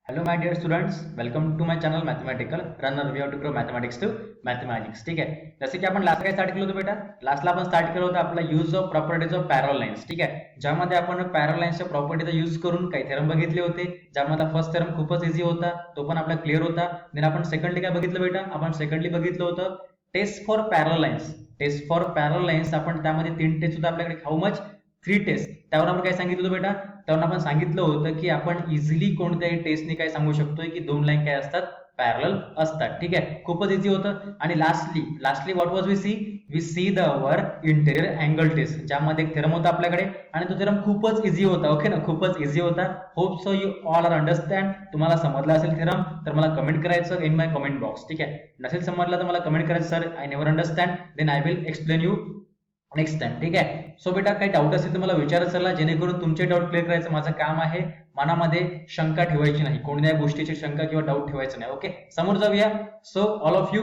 Hello my dear students, welcome to my channel mathematical runner way to grow mathematics to mathematics. ठीक आहे, जसे की आपण last काय स्टार्ट केलं होतं बेटा, लास्टला आपण स्टार्ट केलं होतं आपला यूज ऑफ प्रॉपर्टीज ऑफ पॅरल लाईन्स. ठीक आहे, ज्यामध्ये आपण पॅरल लाईन्सच्या प्रॉपर्टीचा यूज करून काही थेरम बघितले होते, ज्यामध्ये फर्स्ट थेरम खूपच इझी होता, तो पण आपला क्लिअर होता. देन आपण सेकंडली काय बघितलं बेटा, आपण सेकंडली बघितलं होतं टेस्ट फॉर पॅरल लाईन्स. टेस्ट फॉर पॅरल लाईन्स आपण त्यामध्ये 3 टेस्ट होता आपल्याकडे. How much? 3 टेस्ट. त्यावर आपण काय सांगितलं होतं बेटा, त्यावर आपण सांगितलं होतं की आपण इझिली कोणत्याही टेस्टने काय सांगू शकतोय की दोन लाईन काय असतात, पॅरलल असतात. ठीक आहे, खूपच इझी होतं. आणि lastly what was we see the our interior angle test, ज्यामध्ये एक थेरम होता आपल्याकडे आणि तो थेरम खूपच इझी होता. ओके ना, खूपच इझी होता. Hope so you all are understand. तुम्हाला समजला असेल थेरम तर मला कमेंट करायचं इन माय कमेंट बॉक्स. ठीक आहे, नसेल समजला तर मला कमेंट करायचं, sir I never understand, then I will explain you next time. ठीक आहे, सो बेटा काही डाऊट असेल तर मला विचारत चला, जेणेकरून तुमचे डाऊट क्लिअर करायचं माझं काम आहे. मनामध्ये शंका ठेवायची नाही, कोणत्याही गोष्टीची शंका किंवा डाऊट ठेवायचं नाही. ओके, समोर जाऊया. सो ऑल ऑफ यू,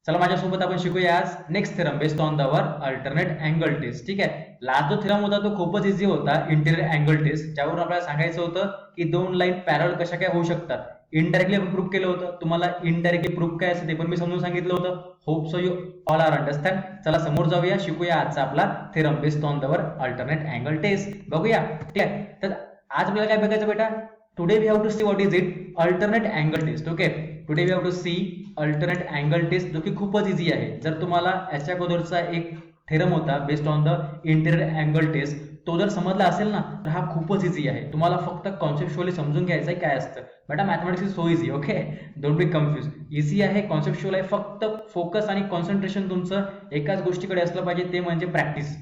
चला माझ्यासोबत आपण शिकूया आज next theorem based on the our alternate angle test. ठीक आहे, लास्ट जो थेरम होता तो खूपच इझी होता, इंटेरियर अँगल टेस्ट, ज्यावरून आपल्याला सांगायचं होतं की दोन लाईन पॅरल कशा काय होऊ शकतात. इनडायरेक्टली आपण प्रूव्ह केलं होतं. तुम्हाला इनडायरेक्टली प्रूव्ह काय असतं ते पण मी समजून सांगितलं होतं. Hope so you all are understand. चला समोर जाऊया, शिकूया आजचा आपला theorem based on the our alternate angle test. बघूया. ठीक आहे, तर आज आपल्याला काय बघायचं बेटा, today we have to see what is it alternate angle test. Okay, today we have to see alternate angle test, जो की खूपच इझी आहे. जर तुम्हाला याच्या अगोदरचा एक थेरम होता based on the interior angle test, तो जर समजला असेल ना तर हा खूपच इझी आहे. तुम्हाला फक्त कॉन्सेप्च्युअली समजून घ्यायचं आहे काय असतं. बेटा mathematics is so easy. Okay, don't be confuse. Easy आहे, कॉन्सेप्च्युअल आहे. फक्त फोकस आणि कॉन्सन्ट्रेशन तुमचं एकाच गोष्टीकडे असलं पाहिजे, ते म्हणजे प्रॅक्टिस.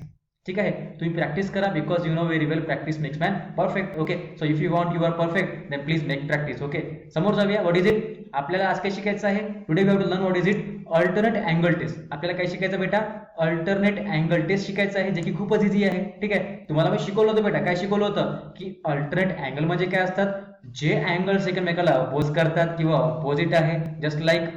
ठीक आहे, तुम्ही प्रॅक्टिस करा, because you know very well practice makes man perfect. Okay, so if you want your perfect then please make practice. Okay, समोर जाऊया. व्हॉट इज इट, आपल्याला आज काय शिकायचं आहे. Today we have to learn what is it alternate angle test. आपल्याला काय शिकायचं बेटा, अल्टरनेट अँगल टेस्ट शिकायचं आहे, जे की खूपच इझी आहे. ठीक आहे, तुम्हाला मी शिकवलं होतं बेटा, काय शिकवलं होतं की अल्टरनेट अँगल म्हणजे काय असतात, जे अँगल्स एकमेकाला अपोज करतात किंवा अपोजिट आहे. जस्ट लाईक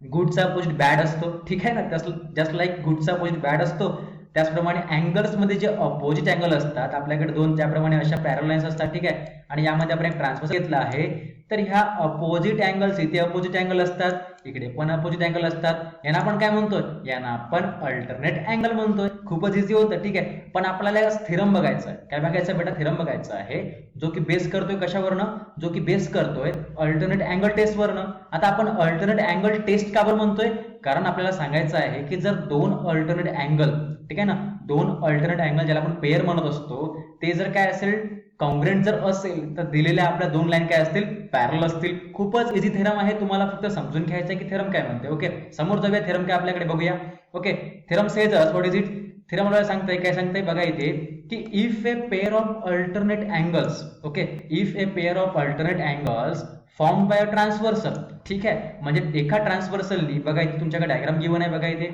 गुडचा अपोजिट बॅड असतो. ठीक आहे ना, जस्ट लाईक गुडचा अपोजिट बॅड असतो, त्याचप्रमाणे अँगल्स मध्ये जे अपोजिट अँगल असतात आपल्याकडे दोन, त्याप्रमाणे अशा पॅरल लाईन्स असतात. ठीक आहे, आणि यामध्ये आपण एक ट्रान्सफर घेतला आहे, तर ह्या अपोजिट अँगल्स इथे अपोजिट अँगल असतात, इकडे पण अपोजिट अँगल असतात. यांना आपण काय म्हणतोय, यांना आपण अल्टरनेट अँगल म्हणतोय. खूपच इझी होतं. ठीक आहे, पण आपल्याला थेरम बघायचा आहे. काय बघायचं बेटा, थेरम बघायचा आहे, जो की बेस करतोय कशावरनं, जो की बेस करतोय अल्टरनेट अँगल टेस्ट वरनं. आता आपण अल्टरनेट अँगल टेस्ट का बरं म्हणतोय, कारण आपल्याला सांगायचं आहे की जर दोन अल्टरनेट अँगल, ठीक आहे ना, दोन अल्टरनेट अँगल ज्याला आपण पेयर म्हणत असतो, ते जर काय असेल, कॉंग्रेंट जर असेल, तर दिलेल्या आपल्या दोन लाईन काय असतील, पॅरल असतील. खूपच इझी थेरम आहे, तुम्हाला फक्त समजून घ्यायचं आहे की थेरम काय म्हणते. ओके, समोर जाऊया, थेरम काय आपल्याकडे बघूया. Okay, theorem says us what is it. Theorem आपल्याला सांगताय, काय सांगताय बघा इथे, की if a pair of alternate angles, okay, if a pair of alternate angles form bye a transversal. ठीक आहे, म्हणजे एका ट्रान्सव्हर्सलनी, बघा इथे तुमच्याकडे डायग्राम गिवन आहे, बघा इथे,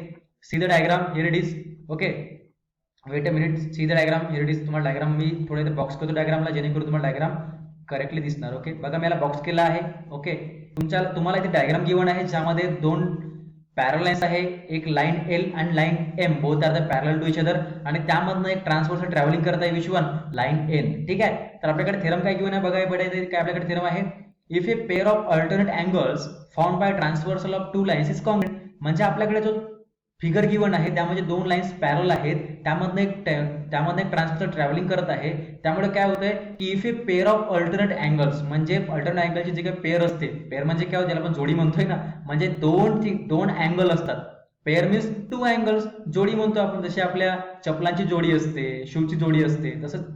see the diagram, here it is. Okay, wait a minute, see the diagram, here it is. तुम्हाला डायग्राम मी थोडे बॉक्स करतो डायग्रामला, जेणेकरून तुम्हाला डायग्राम करेक्टली दिसणार. ओके, बघा मी याला बॉक्स केला आहे. ओके, तुम्हाला इथे डायग्राम गिवन आहे, ज्यामध्ये दोन पॅरल लाईन्स आहे, एक लाईन एल आणि line M, both are the parallel to each other, आणि त्यामधनं एक ट्रान्सव्हर्सल ट्रॅव्हलिंग करत आहे, विच वन, लाईन एन. ठीक आहे, तर आपल्याकडे थेरम काय गिवन आहे बघा, काय आपल्याकडे थेरम आहे, if a pair of alternate angles form by transversal of two lines is congruent. म्हणजे आपल्याकडे जो फिगर गिवन आहे त्यामध्ये दोन लाईन्स पॅरल आहेत, त्यामधनं एक ट्रान्सव्हर्सल ट्रॅव्हलिंग करत आहे. त्यामुळे काय होतंय की if a pair of alternate angles, म्हणजे अल्टरनेट अँगलची जी काही पेअर असते, पेअर म्हणजे काय, ज्याला आपण जोडी म्हणतोय ना, म्हणजे दोन अँगल असतात. पेअर मीन्स टू अँगल्स, जोडी म्हणतो आपण, जशी आपल्या चपलांची जोडी असते, शूची जोडी असते,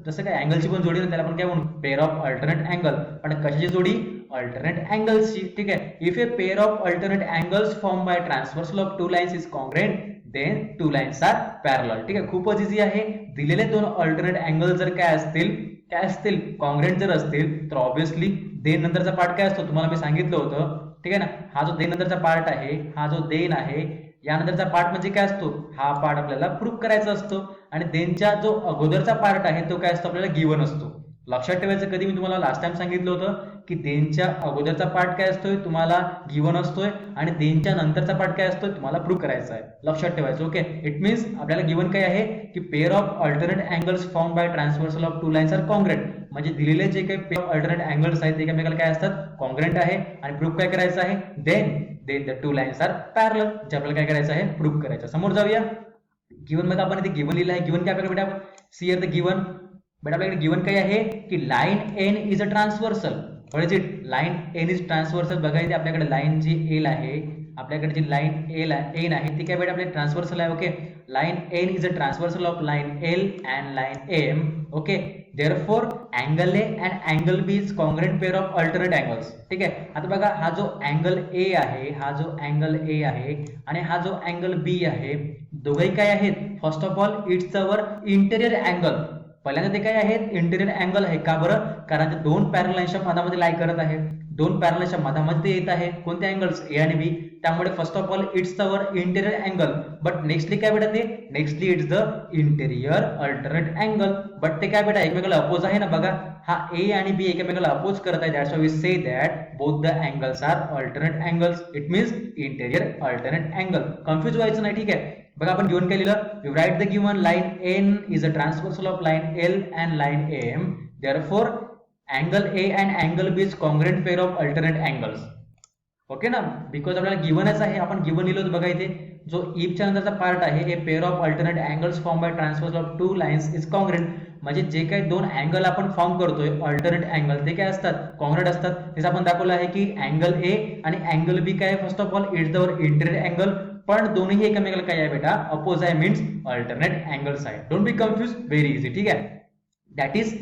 तसं काय अँगलची पण जोडी, त्याला आपण काय म्हणू, पेअर ऑफ अल्टरनेट अँगल. पण कशाची जोडी, अल्टरनेट अँगल्सची. ठीक आहे, if a pair of alternate angles form by transversal of two lines is congruent then two lines are parallel. ठीक आहे, खूपच इझी आहे. दिलेले दोन अल्टरनेट अँगल जर काय असतील, कॉंग्रुएंट जर असतील, तर ऑब्व्हियसली देन नंतरचा पार्ट काय असतो, तुम्हाला मी सांगितलं होतं. ठीक आहे ना, हा जो देन नंतरचा पार्ट आहे, हा जो देन आहे, यानंतरचा पार्ट म्हणजे काय असतो, हा पार्ट आपल्याला प्रूव्ह करायचा असतो. आणि देनच्या जो अगोदरचा पार्ट आहे तो काय असतो, आपल्याला गिवन असतो. लक्षात ठेवायचं, कधी मी तुम्हाला लास्ट टाइम सांगितलं होतं की देनच्या अगोदरचा पार्ट काय असतोय, तुम्हाला गिवन असतोय, आणि देनच्या नंतरचा पार्ट काय असतोय, तुम्हाला प्रूव्ह करायचा आहे. लक्षात ठेवायचं. ओके, इट मीन्स आपल्याला गिवन काय आहे की pair of alternate angles form by transversal of two lines are congruent. म्हणजे दिलेले जे काही पेअर ऑफ अल्टरनेट अँगल्स आहेत ते एकमेकाला काय असतात, कॉन्ग्रुएंट आहे. आणि प्रूफ काय करायचं आहे, then the two lines are parallel, जे आपल्याला काय करायचं आहे, प्रूफ करायचं. समोर जाऊया. गिवन मध्ये आपण इथे गिवन लिहिलं आहे. गिवन काय आपल्याकडे बेटा, सी हियर द गिवन. बेटा आपल्याकडे गिवन काय आहे की line N is a transversal. What is it, line N is transversal. बघा इथे आपल्याकडे लाईन जी एल आहे, आपल्याकडे जी लाईन एन आहे ती काय बेटा आपली ट्रान्सव्हर्सल आहे. Okay, line N is a transversal of line L and line M. Okay, therefore angle A and angle B is congruent pair of alternate angles. ठीक आहे. आता बघा हा जो अँगल A आहे, हा जो अँगल A आहे आणि हा जो अँगल B आहे, दोघेही काय आहेत, first of all it's our interior angle. पहिल्यांदा ते काय आहेत, इंटेरियर अँगल आहे. का बरं, कारण ते दोन पॅरलल लाईन्सच्या मधामध्ये लाई करत आहे, दोन पॅरलल लाईन्सच्या मधामध्ये येत आहे कोणते अँगल्स, ए आणि बी. त्यामुळे first of all it's our interior angle. But nextly काय बेटा, ते nextly it's the interior alternate angle. But ते काय बेटा एकमेकाला अपोज आहे ना. बघा हा ए आणि बी एकमेकाला अपोज करत आहे. That's why we say that both the angles are alternate angles. It means interior alternate angle. Confuse व्हायचं नाही. ठीक आहे. बघा आपण गिवन काय लिहिलं, we write the given line N is a transversal of line L and line M. Therefore angle A and angle B is congruent pair of alternate angles. Okay ना, because आपल्याला गिवनच आहे, आपण गिवन लिहिलो होतं. बघा इथे जो इफच्या नंतरचा पार्ट आहे, a pair of alternate angles form by transversal of two lines is congruent. म्हणजे जे काही दोन अँगल आपण फॉर्म करतोय अल्टरनेट अँगल, ते काय असतात, कॉन्ग्रुएंट असतात. जसं आपण दाखवलं आहे की अँगल ए आणि अँगल बी काय, first of all it's the interior angle, पण दोन्ही एकमेकाला काय आहे बेटा, अपोज आहे, मीन्स अल्टरनेट अँगल्स आहे. Don't be confuse, very easy. ठीक आहे. That is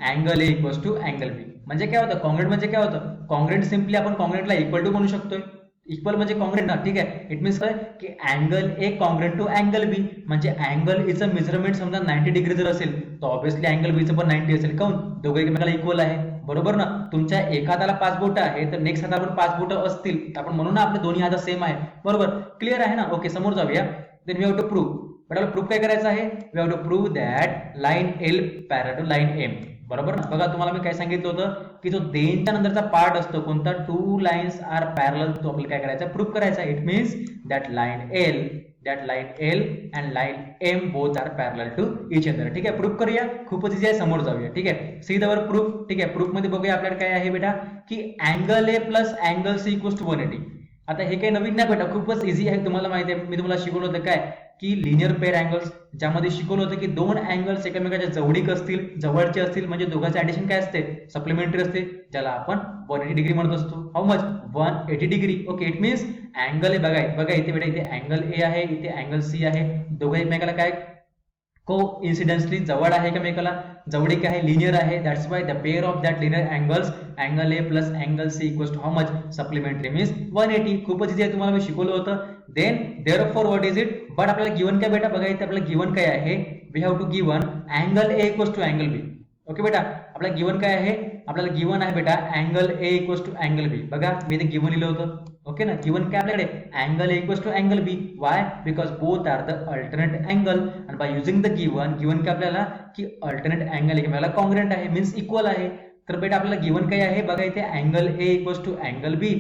angle A equals to angle B. म्हणजे काय होतं, कॉन्ग्रुएंट म्हणजे काय होतं, कॉन्ग्रुएंट सिम्पली आपण कॉन्ग्रुएंटला इक्वल टू बनवू शकतोय. इक्वल म्हणजे कॉन्ग्रुएंट ना. ठीक आहे. इट मीन्स काय की angle A congruent to angle B. म्हणजे अँगल एचं मेजरमेंट समजा 90 डिग्री जर असेल तर ऑब्व्हियसली अँगल बीचं पण 90 असेल. काऊन, दोघे एकमेकाला इक्वल आहे, बरोबर ना. तुमच्या एका हाताला 5 बोटं आहे तर नेक्स्ट हाताला पण 5 बोटं असतील, तर आपण म्हणून ना आपले दोन्ही हात सेम आहे, बरोबर. क्लिअर आहे ना. ओके, समोर जाऊया. Then we have to prove. बरोबर, प्रूफ काय करायचं आहे, we have to prove that line L parallel to line M. बरोबर ना. बघा तुम्हाला मी काय सांगितलं होतं की जो देनच्या नंतरचा पार्ट असतो कोणता, टू लाईन्स आर पॅरलल, तो आपल्याला काय करायचा, प्रूफ करायचा. It means that line L and line M both are parallel to each other. ठीक आहे. प्रूफ करूया, खूपच इझी आहे. समोर जाऊया. ठीक आहे. See the proof. ठीक आहे. प्रूफ मध्ये बघूया आपल्याकडे काय आहे बेटा की angle A plus angle C equals to 180. आता हे काही नवीन नाही बेटा, खूपच इझी आहे. तुम्हाला माहिती आहे, मी तुम्हाला शिकवलं होतं काय की लिनियर पेअर अँगल्स, ज्यामध्ये शिकवलं होतं की दोन अँगल्स एकमेकाच्या जवळीक असतील, जवळचे असतील म्हणजे दोघांचे ऍडिशन काय असते, सप्लिमेंटरी असते, ज्याला आपण 180 डिग्री म्हणत असतो. How much, 180 degree. Okay, it means angle A, बघा इथे बेटा, इथे अँगल ए आहे, इथे अँगल सी आहे, दोघं एकमेकाला काय को इन्सिडेंटली जवळ आहे, एकमेकाला जवळीक आहे, लिनियर आहे. That's why the pair of that linear angles angle A plus angle C equals to how much, supplementary means 180. खूपच इझी आहे, तुम्हाला मी शिकवलं होतं. Then therefore what is it, but आपल्याला गिवन काय बेटा, बघा इथे आपल्याला गिवन काय आहे, we have to given angle A equals to angle B. Okay बेटा, आपल्याला गिवन काय आहे, आपल्याला गिवन आहे बेटा angle A equals to angle बी. बघा मी इथे गिवन लिहिलं होतं. ओके ना, गिवन काय आपल्याकडे, angle A equals to angle B. Why, because both are the alternate angle. आणि बाय युझिंग द गिवन काय आपल्याला की अल्टरनेट अँगल एकमेकाला कॉन्ग्रुएंट आहे, मीन्स इक्वल आहे. तर बेटा आपल्याला गिवन काय आहे, बघा इथे angle A equals to angle B.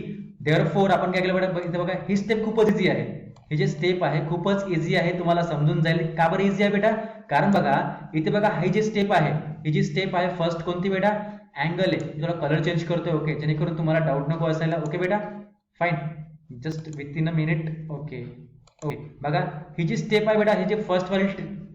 Therefore आपण काय केलं बेटा, इथे बघा ही स्टेप खूपच इझी आहे. ही जी स्टेप आहे खूपच इझी आहे, तुम्हाला समजून जाईल. का बरं इझी आहे बेटा, कारण बघा इथे बघा ही जी स्टेप आहे, फर्स्ट कोणती बेटा, अँगल आहे. थोडा कलर चेंज करतोय. ओके, जेणेकरून तुम्हाला डाऊट नको असायला. ओके बेटा, fine, just with in a minute. Okay okay, बघा ही जी स्टेप आहे बेटा, ही जी फर्स्ट वाली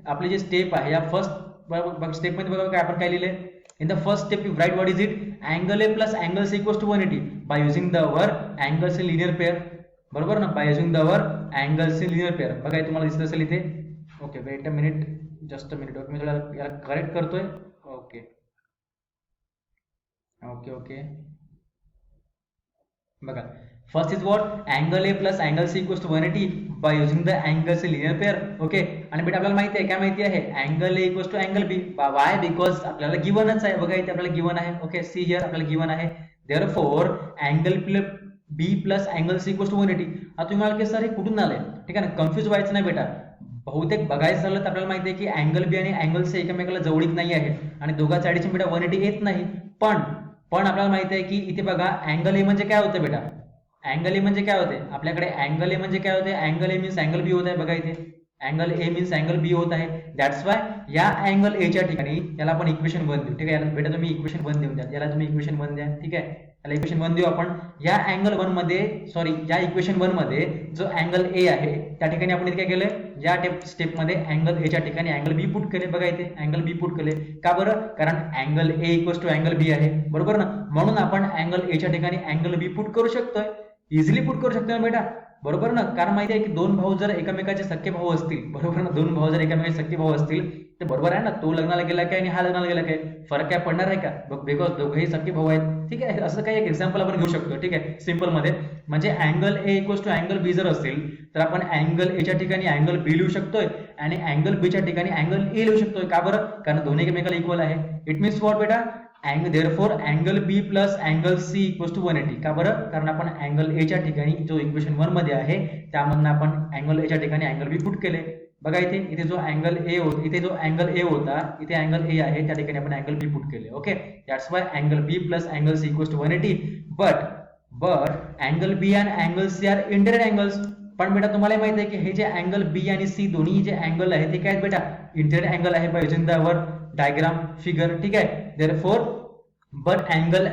आपली जी स्टेप आहे, या फर्स्ट स्टेप मध्ये बघा काय आपण काय लिहिले. In the first step you write what is it, angle A plus angle C equals to 180 by using the our angle C linear pair. बरोबर ना, by using the our angle C linear pair. बघा तुम्हाला दिसत असेल इथे. Okay, wait a minute, just a minute. Okay, मी थोडा याला करेक्ट करतोय. ओके ओके ओके, बघा first is what, angle A plus angle C equals to 180 by using the angle C linear pair. Okay, आणि बेटा आपल्याला माहिती आहे, काय माहिती आहे, angle A equals to angle B. Why, because आपल्याला गिवनच आहे. बघा इथे आपल्याला गिवन आहे. ओके, सी हियर आपल्याला गिवन आहे. Therefore angle B plus angle C equals to 180. आता तुम्ही मला की सर हे कुठून आलंय, ठीक आहे ना, कन्फ्युज व्हायचं नाही बेटा. बहुतेक बघायचं झालं तर आपल्याला माहिती आहे की अँगल बी आणि अँगल सी एकमेकाला जवळीक नाही आहे आणि दोघांचं ऍडिशन बेटा 180 येत नाही. पण आपल्याला माहिती आहे की इथे बघा अँगल ए म्हणजे काय होतं बेटा, अँगल ए म्हणजे काय होते, आपल्याकडे अँगल ए म्हणजे काय होते, अँगल ए मीन्स अँगल बी होत आहे. बघा इथे अँगल ए मीन्स अँगल बी होत आहे. दॅट्स वाय या अँगल एच्या ठिकाणी याला आपण इक्वेशन 1 देऊ. ठीक आहे, याला बेटा तुम्ही इक्वेशन 1 देऊन द्या, याला तुम्ही इक्वेशन 1 द्या. ठीक आहे, याला इक्वेशन 1 देऊ आपण. या अँगल 1 मध्ये सॉरी या इक्वेशन 1 मध्ये जो अँगल ए आहे त्या ठिकाणी आपण इथे काय केलंय, या स्टेप मध्ये अँगल एच्या ठिकाणी अँगल बी पुट केले. बघा इथे अँगल बी पुट केले. का बरं? कारण angle A equals to angle B आहे, बरोबर ना. म्हणून आपण अँगल एच्या ठिकाणी अँगल बी पुट करू शकतोय, इझिली पुट करू शकतोय ना बेटा, बरोबर ना. कारण माहिती आहे की दोन भाऊ जर एकमेकाचे सख्खे भाऊ असतील, बरोबर ना, दोन भाऊ जर एकमेकाचे सख्खे भाऊ असतील तर बरोबर आहे ना, तो लग्नाला गेला काय आणि हा लग्नाला गेला काय, फरक काय पडणार आहे का? बिकॉज दोघेही सख्खे भाऊ आहेत. ठीक आहे, असं काही एक एक्झाम्पल आपण घेऊ शकतो. ठीक आहे, सिंपल मध्ये म्हणजे angle A equals to angle B जर असेल तर आपण अँगल एच्या ठिकाणी अँगल बी लिहू शकतोय आणि अँगल बीच्या ठिकाणी अँगल ए लिहू शकतोय. का बरं? कारण दोन्ही एकमेकाला इक्वल आहे. इट मीन्स व्हॉट बेटा? therefore angle B plus angle C equals to 180. का बरं? कारण आपण अँगल ए च्या ठिकाणी जो इक्वेशन 1 मध्ये आहे त्यामधून आपण अँगल ए च्या ठिकाणी अँगल बी पुट केले. बघा इथे इथे जो अँगल ए होता, इथे जो अँगल ए होता, इथे अँगल ए आहे, त्या ठिकाणी आपण अँगल बी पुट केले. Okay, that's why angle B plus angle C equals to 180. But angle B and angle C are interior angles. पण बेटा तुम्हाला माहिती आहे की हे जे अँगल बी आणि सी दोन्ही जे अँगल आहे ते काय आहेत बेटा? इंटिरियर अँगल आहे bye using the our diagram figure. ठीक आहे, therefore but angle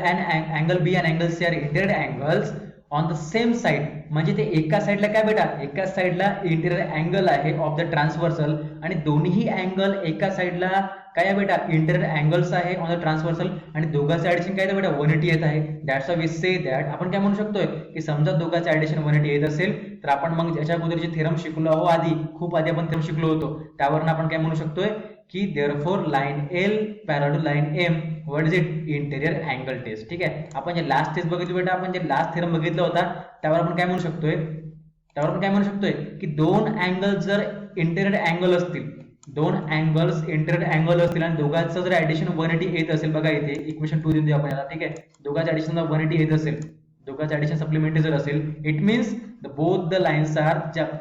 B and angle C are interior angles on the same side. म्हणजे ते एका साइडला काय बेटा? एका साइडला इंटिरियर अँगल आहे ऑफ द ट्रान्सव्हर्सल आणि दोन्ही अँगल एका साइडला काय आहे बेटा? इंटिरियर अँगल्स आहे ऑन द ट्रान्सव्हर्सल आणि दोघांचं ऍडिशन काय आहे बेटा? 180 येत आहे. That's why we say that आपण काय म्हणू शकतोय की समजा दोघांचं ऍडिशन 180 येत असेल तर आपण मग याच्या अगोदरचे थेरम शिकलो आहो, आधी खूप आधी आपण थेरम शिकलो होतो, त्यावरून आपण काय म्हणू शकतोय की therefore line L parallel to line M, what is it? Interior angle test. ठीक आहे, आपण जे लास्ट टेस्ट बघितली बेटा, आपण जे लास्ट थेरम बघितला होता त्यावर आपण काय म्हणू शकतोय की दोन अँगल जर इंटेरियर अँगल असतील, दोन अँगल्स इंटेरियर अँगल असतील आणि दोघांचं जर ऍडिशन 180 येत असेल, बघा इथे इक्वेशन 2 देऊन देऊ आपण याला. ठीक आहे, दोघांचं ऍडिशन 180 येत असेल, दोघांचं ऍडिशन सप्लिमेंटरी जर असेल, it means both the lines are,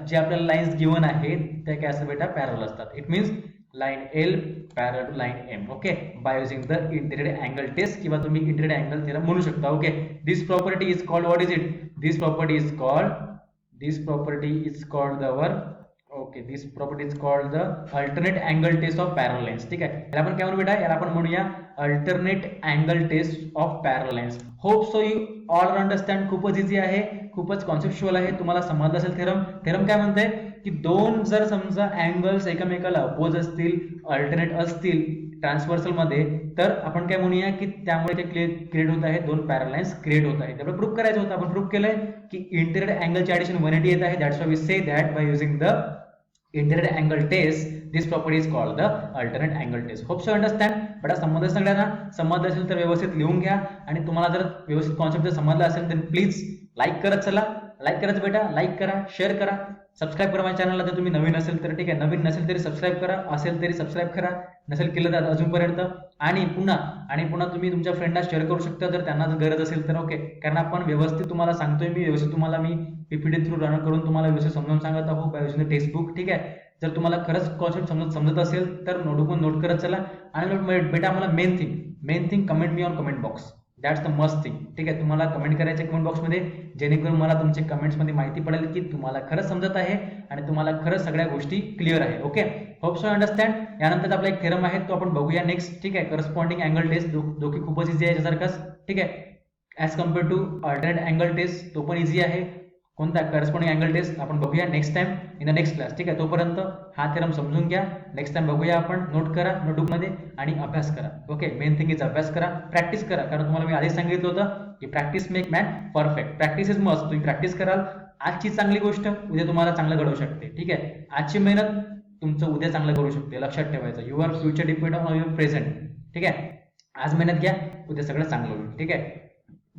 जे आपल्याला लाईन्स गिवन आहेत त्या काय असतात बेटा? पॅरलल असतात. It means line L parallel to line M. Okay, by using the interior angle test किंवा तुम्ही इंटिरियर अँगल थेरम म्हणू शकता. Okay, this property is called, what is it? This property is called this property is called the alternate angle test of parallel lines. ठीक आहे, याला आपण काय म्हणू बेटा? याला आपण म्हणूया alternate angle test of parallel lines. Hope so you all understand. खूपच इझी आहे, खूपच कॉन्सेप्च्युअल आहे, तुम्हाला समजलं असेल. थेरम काय म्हणते की दोन जर समजा अँगल्स एकमेकाला अपोज असतील, अल्टरनेट असतील ट्रान्सव्हर्सल मध्ये, तर आपण काय म्हणूया की त्यामुळे ते क्रिएट होत आहे, दोन पॅरलल लाईन्स क्रिएट होत आहेत. त्यामुळे प्रूव्ह करायचं होतं, आपण प्रूव्ह केलंय की इंटिरियर अँगलचे ऍडिशन 180 येत आहे. That's why we say that by using the interior angle test this property is called the alternate angle test. Hope so understand. बेटा समजलं सगळ्यांना? समजलं असेल तर व्यवस्थित लिहून घ्या आणि तुम्हाला जर व्यवस्थित कॉन्सेप्ट जर समजला असेल तर प्लीज लाईक करत चला. लाईक करायचं बेटा, लाईक करा, शेअर करा, सबस्क्राईब करा माझ्या चॅनलला जर तुम्ही नवीन असेल तर. ठीक आहे, नवीन नसेल तरी सबस्क्राईब करा, असेल तरी सबस्क्राईब करा, नसेल केलं तर अजूनपर्यंत. आणि पुन्हा तुम्ही तुमच्या फ्रेंडला शेअर करू शकता जर त्यांना जर गरज असेल तर. ओके, कारण आपण व्यवस्थित तुम्हाला सांगतोय, मी व्यवस्थित तुम्हाला मी पीपीटी थ्रू रन करून तुम्हाला व्यवस्थित समजावून सांगत आहो बाय युजिंग द टेक्स्टबुक. ठीक आहे, जर तुम्हाला खरंच कॉन्सेप्ट समजत असेल तर नोट करत चला. आणि बेटा आम्हाला main thing comment me on comment box. That's the must thing. ठीक आहे, तुम्हाला कमेंट करायचे कमेंट बॉक्समध्ये, जेणेकरून मला तुमच्या कमेंट्समध्ये माहिती पडेल की तुम्हाला खरंच समजत आहे आणि तुम्हाला खरंच सगळ्या गोष्टी क्लिअर आहे. Okay, hope so understand. यानंतर आपला एक थेरम आहे तो आपण बघूया नेक्स्ट. ठीक आहे, करस्पॉन्डिंग अँगल टेस्ट, दोघी खूपच इझी आहे याच्यासारखाच. ठीक आहे, as compare to alternate angle test, तो पण इझी आहे. कोणता? Corresponding angle test. आपण बघूया next time in the next class. ठीक आहे, तोपर्यंत हा थेरम समजून घ्या, नेक्स्ट टाइम बघूया आपण. नोट करा नोटबुकमध्ये आणि अभ्यास करा. ओके, मेन थिंग इज अभ्यास करा, प्रॅक्टिस करा, कारण तुम्हाला मी आधीच सांगितलं होतं की practice make man perfect. Practice is must. तुम्ही प्रॅक्टिस कराल, आजची चांगली गोष्ट उद्या तुम्हाला चांगलं घडवू शकते. ठीक आहे, आजची मेहनत तुमचं उद्या चांगलं करू शकते, लक्षात ठेवायचं. Your future depend on your present. ठीक आहे, आज मेहनत घ्या, उद्या सगळं चांगलं होईल. ठीक आहे,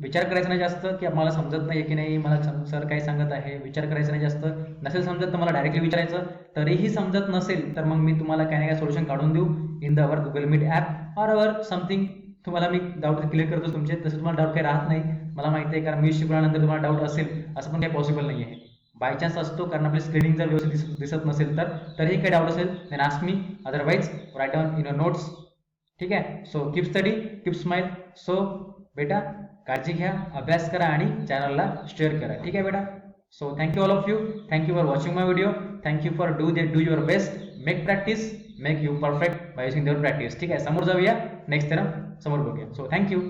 विचार करायचा नाही जास्त की मला समजत नाही की नाही, मला सर काय सांगत आहे, विचार करायचा नाही जास्त. नसेल समजत तर मला डायरेक्टली विचारायचं. तरीही समजत नसेल तर मग मी तुम्हाला काय ना काय सोल्युशन काढून देऊ in the our Google Meet app or our something. तुम्हाला मी डाऊट क्लिअर करतो तुमचे, तसं तुम्हाला डाऊट काही राहत नाही, मला माहिती आहे, कारण मी शिकवल्यानंतर तुम्हाला डाऊट असेल असं पण काही पॉसिबल नाही आहे. बाय चान्स असतो, कारण आपली स्क्रीनिंग जर व्यवस्थित दिसत नसेल तर तरीही काही डाऊट असेल then ask me, otherwise write down in your notes. ठीक आहे, so keep study, keep smile. So बेटा काळजी घ्या, अभ्यास करा आणि चॅनलला शेअर करा. ठीक आहे बेटा. So thank you all of you, thank you for watching my video. Thank you for do your best, make practice make you perfect by using your practice. ठीक आहे, समोर जाऊया, नेक्स्ट थेरम समोर बघूया. So thank you.